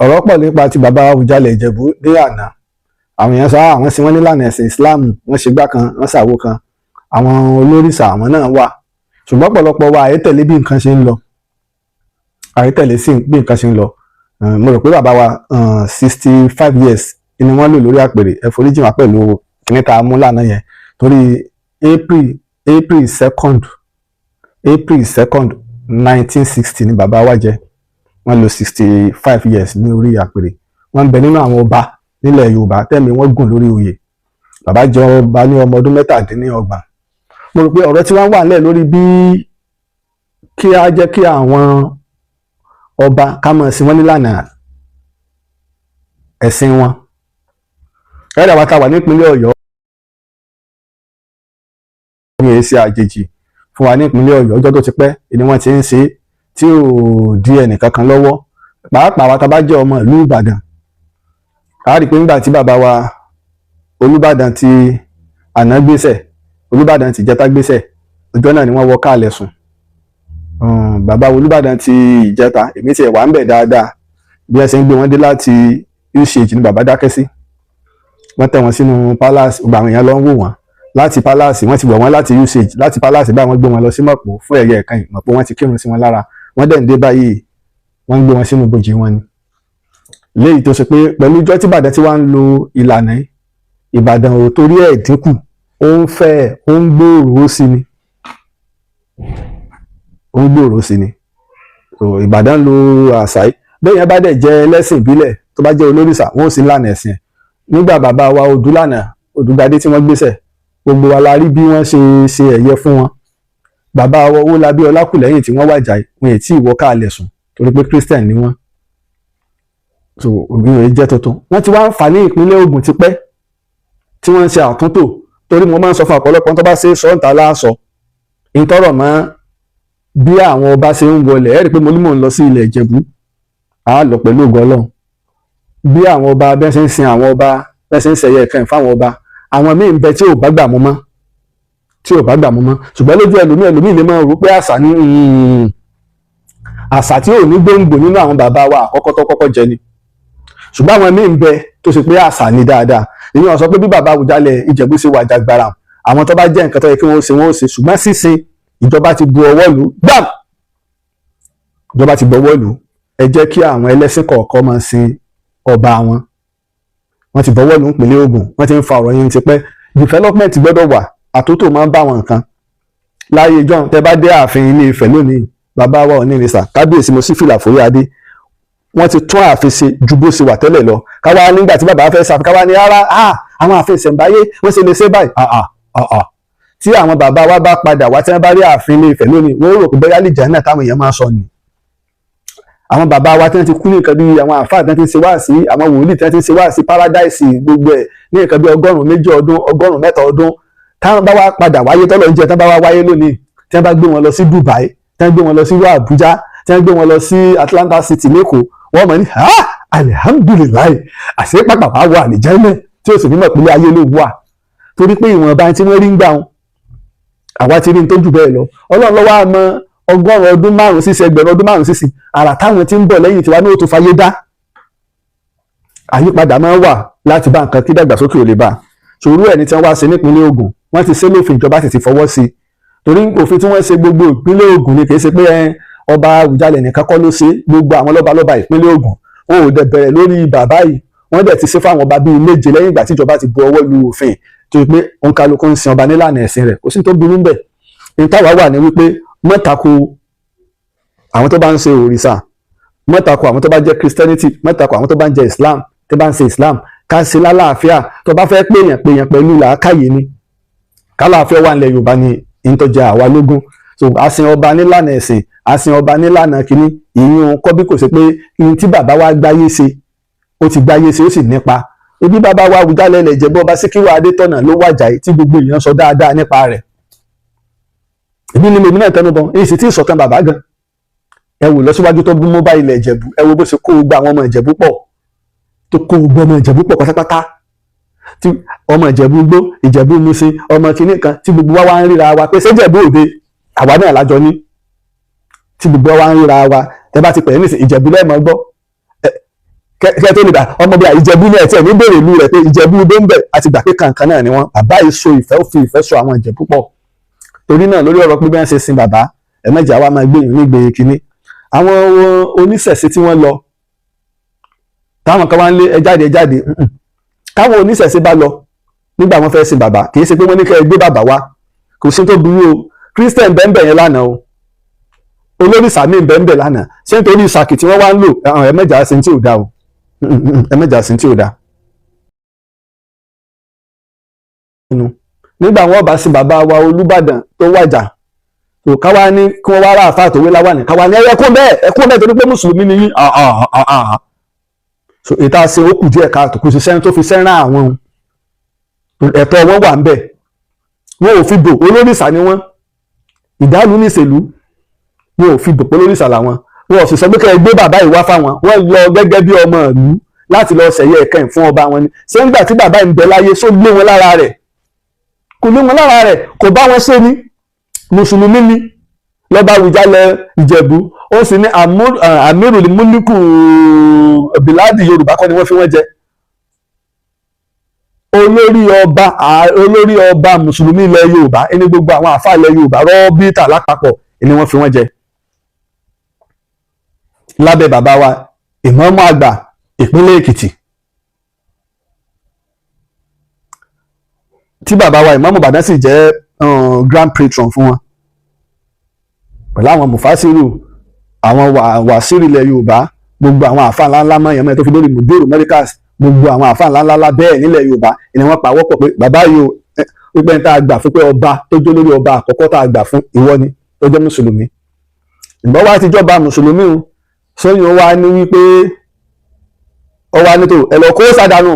ọ̀rọ̀ pọ̀ nípa ti bàbá Àwùjalẹ̀ Ìjẹ̀bú ní àná. Àwọn èèyàn sọ àwọn sí wọn nílànà ẹ̀sìn Islam, wọ́n ṣe gbá kan wọ́n ṣàwo kan, àwọn olórìṣà àwọn náà wà. Ṣùgbọ́n ọ̀pọ̀lọpọ̀ wa àìtẹ̀lé bí nǹkan ṣe ń lọ, àìtẹ̀lé sí bí nǹkan ṣe ń lọ. Mo rò pé bàbá wa 65 years ni wọ́n lò lórí àpèrè. Ẹ foríjì wá pẹ̀lú kíní tá a mú lánàá yẹn, torí April 2nd 1960 ni bàbá wa jẹ. Wọ́n lò 65 years ní orí àpèrè. Wọ́n ń bẹ nínú àwọn ọba nílẹ̀ Yorùbá tẹ́mi wọ́n gùn lórí oyè. Bàbá jẹ ọba ní ọmọ ọdún 27. Mo rò pé ọ̀rọ̀ tí wọ́n wà nílẹ̀ lórí bí kí á jẹ́ kí àwọn ọba ká mọ̀ sí wọn nílànà ẹ̀sìn wọn. Ẹ̀rọ wa ta wà nípínlẹ̀ Ọ̀yọ́ ní èsì àjèjì fún wa nípínlẹ̀ Ọ̀yọ́. Ọjọ́ tó ti pẹ́ ni wọ́n ti ń ṣe tí ò di ẹnìkankan lọ́wọ́. Pàápàá wa ta bá jẹ́ ọmọ ìlú Ìbàdàn, a rí pé nígbà tí bàbá wa Olúbàdàn ti àná gbéṣẹ̀, Olúbàdàn ti ìjẹta gbéṣẹ̀, ọjọ́ náà ni wọ́n wọ káàlẹ̀ sùn. Bàbá Olúbàdàn ti ìjẹta, èmi ti wà ń bẹ̀ dáadáa bí ẹ ṣe ń gbé wọn dé láti usage ni bàbá dákẹ́ sí. Wọ́n tẹ̀ wọ́n sínú palace, gbogbo àwọn èèyàn lọ ń wò wọ́n láti palace. Wọ́n ti wọ̀ wọ́n láti usage, láti palace báyìí wọ́n gbé wọn lọ sí Mọ̀pó fún ẹ̀yẹ ẹ̀kan Mọ̀pó. Wọ́n ti kírun sí wọn lára, wọ́n dẹ̀ ń dé báyìí wọ́n ń gbé wọn sínú bòjì wọn ni. Léyìí tó ṣe pé pẹ̀lú ìjọ tí Ìbàdàn ti wá ń lo ìlànà yìí, Ìbàdàn ò torí ẹ̀ dínkù, ó ń fẹ́, ó ń gbòòrò sí ni, ó ń gbòòrò sí ni. Ìbàdàn lo àṣà yìí. Bẹ́ẹ̀ yẹn bá dẹ̀ jẹ́ ẹlẹ́sìn ìbílẹ̀ tó bá jẹ́ olórìṣà, wọ́n ò sí lànà ẹ̀sìn ẹ̀. Nígbà bàbá wa Odúlànà Odùgadé tí wọ́n gbéṣẹ̀, gbogbo wa la rí bí wọ́n ṣe ẹ̀yẹ fún wọn. Bàbá wa Owólabí Ọlákùlẹ́yìn tí wọ́n wàjà wọn ò tí ì wọ káàlẹ̀ sùn torí pé Christian ni wọ́n. Òbí rẹ̀ jẹ́ tuntun. Wọ́n ti wá ń fà ní ìpínlẹ̀ Ògùn ti pẹ́ tí wọ́n ń ṣe àtúntò, torí mo máa ń sọ fún ọ̀pọ̀lọpọ̀ tó bá ṣe sọ́ǹtà láàsọ ìtọ́rọ̀ mọ́ bí àwọn ọba ṣe ń wọlé. Ẹ rí i pé mo ní mò ń lọ sí ilẹ̀ Ìjẹ̀bú, a lọ pẹ̀lú ògo Ọlọ́run. Bí àwọn ọba bẹ́ẹ̀ ṣe ń sin àwọn ọba, bẹ́ẹ̀ ṣe ń ṣẹ̀yẹ ìkẹyìn fáwọn ọba, àwọn míì ń bẹ tí ò bá gbà mú mọ́, ṣùgbọ́n lójú ẹlòmíì lè máa rò pé àṣà ní àṣà tí ò ní gbòǹgbò nínú àwọn bàbá wa àkọ́kọ́ tó kọ́kọ́ jẹ ni. Ṣùgbọ́n àwọn míì ń bẹ tó ṣe pé àṣà ni dáadáa. Ìyẹn sọ pé bí bàbá Àwùjalẹ̀ Ìjẹ̀bú ṣe wà jàgbàrà, àwọn tó bá jẹ́ nǹkan tó yẹ kí wọ́n ṣe, ṣùgbọ́n sísìn ìjọba ti bu ọwọ́ lù gbàm. Ìjọba ti bu ọwọ́ lù. Ẹ jẹ́ kí àwọn ẹlẹ́sìn kọ̀ọ̀kan máa sin ọba wọn. Wọ́n ti bọ̀wọ́ lù nípínlẹ̀ Ògùn, wọ́n ti ń fa ọ̀rọ̀ yẹn ti pẹ́. Development gbọ́dọ̀ wà, àtúntò máa ń bá wọn nǹkan. Láyé John tẹ bá dé ààfin Ilé Ifẹ̀ lónìí, bàbá wa Ọ̀nìrìṣà Kábíyèsí mo sí fìlà fòrí adé, wọ́n ti tún ààfin ṣe ju bó ṣe wà tẹ́lẹ̀ lọ. Káwá nígbà tí bàbá fẹ́ ṣàfihàn, káwá ní rárá àwọn ààfin ìṣẹ̀ǹbáyé wọ́n ṣe lè ṣe báyìí. Tí àwọn bàbá wa bá padà wá tí wọ́n bá rí ààfin Ilé Ifẹ̀ lónìí, wọ́n rò pé bóyá lè jẹ́ náà táwọn èèyàn máa sọ ni. Àwọn bàbá wa tí wọ́n ti kú ní nǹkan bí àwọn àfáà tí wọ́n ti ṣe wá sí, àwọn wòlíì tí wọ́n ti ṣe wá sí paradise gbogbo ẹ̀ ní nǹkan bí 2 ọdún 3 ọdún, táwọn bá wá padà wáyé tọ́lọ̀ ń jẹ, tí wọ́n bá wá wáyé lónìí, tí wọ́n bá gbé wọn lọ sí Dubai, tí wọ́n gbé wọn lọ sí Abuja, tí wọ́n gbé wọn lọ sí Atlanta City lẹ́kọ̀ọ́, wọ́n mọ̀ ní alihamdulilayi àṣẹ pàpà wà wà àlìjẹ́nẹ̀ tí ó sì ní mọ̀ pé ayé ló wà, torí pé ìwọ̀nba tí wọ́n rí ń gbà wọn àwa ti rí ní tó jù bẹ́ẹ̀ lọ. Ọlọ́run ló wá mọ̀ 100 ọdún 5 sísìn, 1000 ọdún 5 sísìn, àrà táwọn tí ń bọ̀ lẹ́yìn tiwa ní ó tó fayé dá. Àyípadà máa ń wà láti bá nǹkan kí dàgbàsókè ò lè bá. Ṣòro ẹni tí wọ́n wá ṣe nípínlẹ̀ Ògùn, wọ́n ti ṣe lófin, ìjọba sì ti fọwọ́ sí i. Torí òfin tí wọ́n ṣe gbogbo ìpínlẹ̀ Ògùn ni, kì í ṣe pé ọba Àwùjalẹ̀ nìkan kọ́ ló ṣe, gbogbo àwọn lọ́balọ́ba ìpínlẹ̀ Ògùn. Wọn ò dẹ̀ bẹ̀rẹ̀ lórí bàbá yìí, wọ́n dẹ̀ ti ṣe fáwọn ọba bíi 7 lẹ́yìn ìgbà tí ìjọba ti bu ọwọ́ lu òfin, tó yẹ pé òǹkàlùkù ń sin ọba nílànà ẹ̀sìn rẹ̀, kò sí tó burú bẹ̀. Ìtawà wà ní wípé mọ́tàkù àwọn tó bá ń ṣe òrìṣà, mọ́tàkù àwọn tó bá jẹ́ Christianity, mọ́tàkù àwọn tó bá ń jẹ́ Islam, tó bá ń ṣe Islam, ká ṣe lálàáfíà. Tó bá fẹ́ pèèyàn pẹ̀lú làákàyè ni, kálàáfíà wà nílẹ̀ Yorùbá ni ìtọ́jà àwa lógún. So àsìn ọba nílànà ẹ̀sìn, àsìn ọba nílànà kínní, ìyún kọ́ bí kò ṣe pé ihun tí bàbá wa gbáyé ṣe, ó ti gbáyé ṣe, ó sì nípa. Ibi bàbá wa Àwùjalẹ̀ Ìjẹ̀bú ọba Síkírù Adétọ̀nà ló wàjà tí gbogbo èèyàn sọ dáadáa nípa rẹ̀. Ibi ni lèmi náà tẹnubọ̀, èyí sì tí ì sọ̀kan bàbá gan. Ẹ wò lọ síwájú tó mú bá ilẹ̀ Ìjẹ̀bú, ẹ wo bó ṣe kó gbogbo àwọn ọmọ Ìjẹ̀bú pọ̀, tó kó gbogbo ọmọ Ìjẹ̀bú pọ̀ pátápátá, tí ọmọ Ìjẹ̀bú Igbó, Ìjẹ̀bú Mùsìn, ọmọ kìíní kan, tí gbogbo wa wá ń ríra wa pé ṣé Ìjẹ̀bú Òde àwa náà lájọ ní, tí gbogbo wa ń ríra wa. Tẹ bá ti pè é ní Ìjẹ̀bú lẹ́ẹ̀mọ́ gbọ́, kẹ́ tó lè dà ọmọ bíi Ìjẹ̀bú ní ẹ̀tí ẹ̀ ní bèrè ìlú rẹ̀ pé Ìjẹ̀bú ló ń bẹ̀ àti gbà pé kankan náà ni wọ́n. Bàbá yìí so ìfẹ́ ó fi ìfẹ́ so àwọn Ìjẹ̀bú pọ̀. Torí náà lórí ọ̀rọ̀ pé bí wọ́n ṣe sin bàbá ẹ̀mẹ́jà wa máa gbẹ̀yìn ní gbèrè kínní. Àwọn oníṣẹ̀ṣe tí wọ́n lọ táwọn kan wá ń lé ẹ jáde káwọn oníṣẹ̀ṣe bá lọ nígbà wọ́n fẹ́ sin bàbá kì í ṣe pé wọ́n ní kẹ́ ẹ gbé bàbá wá kò sí tó burú o. Christian bẹ́ẹ̀ yẹn lánàá o, olórìṣà mi bẹ́ẹ̀ lánàá ṣé nítorí ìsàkì tí wọ́n wá ń lò ẹ̀mẹ́jà sí tí ò dá o ẹ̀mẹ́jà sí tí ò dá. Nígbà wọn bá sin bàbá wa Olúbàdàn tó wàjà tó káwá ní kí wọ́n wá rà àfáà tó wé láwà ní káwá ní ẹkún bẹ́ẹ̀ torí pé mùsùlùmí ni yín. So ìta ṣe ó kù díẹ̀ káàtó kò sí sẹ́ni tó fi sẹ́ràn àwọn ẹ̀tọ́ wọn wà ń bẹ̀ wọn ò fi bò olórìṣà ni wọ́n ìdálù níṣèlú wọn ò fi bò olórìṣà làwọn wọn ò sì sọ pé kẹ́ ẹ gbé bàbá yìí wá fáwọn wọn lọ gẹ́gẹ́ bí ọmọ ìlú láti lọ ṣẹ̀yẹ ẹ̀kẹ́yìn fún ọba wọn ni ṣé nígbà tí bàbá yìí ń bẹ láyé só lé wọn lára rẹ̀ kò lé wọn lára rẹ̀ kò bá wọn ṣe ní mùsùlùmí ni lọ́ba Àwùjalẹ̀ Ìjẹ̀bú ó sì ní àmírùl múlíkù bìláàdì Yorùbá kọ́ ni wọ́n fi wọ́n jẹ olórí ọba mùsùlùmí ilẹ̀ Yorùbá ẹni gbogbo àwọn àfáà ilẹ̀ Yorùbá rọ́bìtà lápapọ̀ ni wọ́n fi wọ́n jẹ lábẹ́ bàbá wa ìmáàmù àgbà ìpínlẹ̀ Èkìtì tí bàbá wa ìmáàmù Ìbàdàn sì jẹ́ grand patron fún wọn pẹ̀lú àwọn mufasiru àwọn wàsíìrì ilẹ̀ Yorùbá gbogbo àwọn àfáà ńláńlá mọ́yàn mẹ́rin tó fi lórí mùdúrù Americas gbogbo àwọn àfáà ńláńlá bẹ́ẹ̀ nílẹ̀ Yorùbá ni wọ́n pawọ́pọ̀ pé bàbá yìí pípẹ́ tá a gbà fún pé ọba tó jó lórí ọba àkọ́kọ́ tá a gbà fún ìwọ ni tó jẹ́ mùsùlùmí ìgbọ́ wa ti jọba mùsùlùmí o sóyún ó wá ní wípé ó wá ní tó ẹ lọ kó sádànù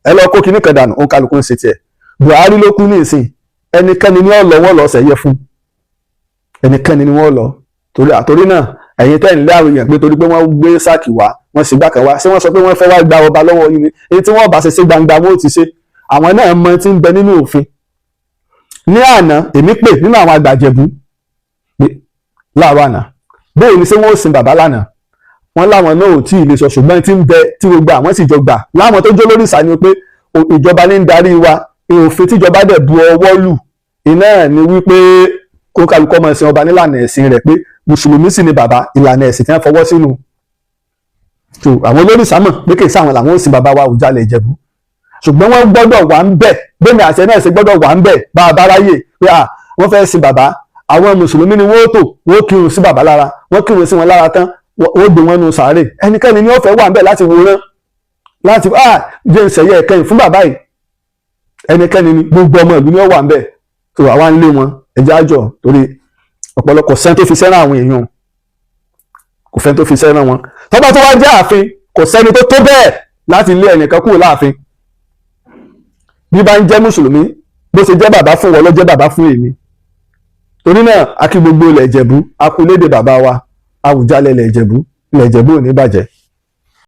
ẹ lọ kó kíní kan dànù ó kálukú ń ṣe tiẹ̀ Buhari ló kú ní ìsìn ẹnikẹ́ni ni wọ́n lọ wọ́n lọ sẹ́yẹ fún ẹnikẹ́ni ni wọ́n lọ torí náà ẹ̀yin tẹ́ ń lé àwọn èèyàn pé torí pé wọ́n gbé sáàkì wá wọ́n sì gbà kan wá ṣé wọ́n sọ pé wọ́n fẹ́ wá gba ọba lọ́wọ́ yín ni èyí tí wọ́n bá ṣe gbangba wọn ò ti ṣe àwọn náà mọ tí ń bẹ nínú òfin. Ní àná èmi pè nínú àwọn àgbàjẹ̀bú láàárọ̀ àná bẹ́ẹ̀ ni ṣé wọ́n ò sin bàbá lánàá wọ́n láwọn náà ò tí ì lè sọ ṣùgbọ́n tí ń bẹ tí gbogbo àwọn sì jọ gbà láwọn tó jó lórí ìsà ni pé ìjọba ní ń darí wa òfin tíjọba dẹ̀ bu ọwọ́ lù iná ni wípé kó kálukọ́ mọ̀ ẹ̀sìn ọba nílànà ẹ̀sìn rẹ̀ pé mùsùlùmí sì ni bàbá ìlànà ẹ̀sìn tí wọ́n fọwọ́ sínú. So àwọn olórìṣà mọ̀ pé kì í sáwọn làwọn ò sin bàbá wa Àwùjalẹ̀ Ìjẹ̀bú ṣùgbọ́n wọ́n gbọ́dọ̀ wà ń bẹ̀ bẹ́ẹ̀ni àṣẹ náà ṣe gbọ́dọ̀ wà ń bẹ̀ bá a bá ráyè pé wọ́n fẹ́ sin bàbá àwọn mùsùlùmí ni wọ́n tò wọ́n kírun sí bàbá lára wọ́n kírun sí wọn lára tán wọ́n gbé wọn nù sàárè ẹnikẹ́ni ni ó fẹ́ wà ń bẹ̀ láti wòran láti jẹ́ ìṣẹ̀yẹ ẹ̀kẹ́yìn fún bàbá yìí ẹnikẹ́ni ni gbogbo ọmọ ìlú ni ó wà ń bẹ̀ tó àwa ń lé wọn ẹjẹ́ àjọ torí ọ̀pọ̀lọpọ̀ sẹ́ni tó fi sẹ́ràn àwọn èèyàn kò fẹ́ tó fi sẹ́ràn wọn tọ́ba tó wá jẹ́ ààfin kò sẹ́ni tó tó bẹ́ẹ̀ láti lé ẹnìkan kúrò láàfin bí bá ń jẹ́ mùsùlùmí bó ṣe jẹ́ bàbá fún wọn ló jẹ́ bàbá fún èmi torí náà a kí gbogbo ilẹ̀ Ìjẹ̀bú a kú lédè bàbá wa Àwùjalẹ̀ ilẹ̀ Ìjẹ̀bú ò ní bàjẹ́.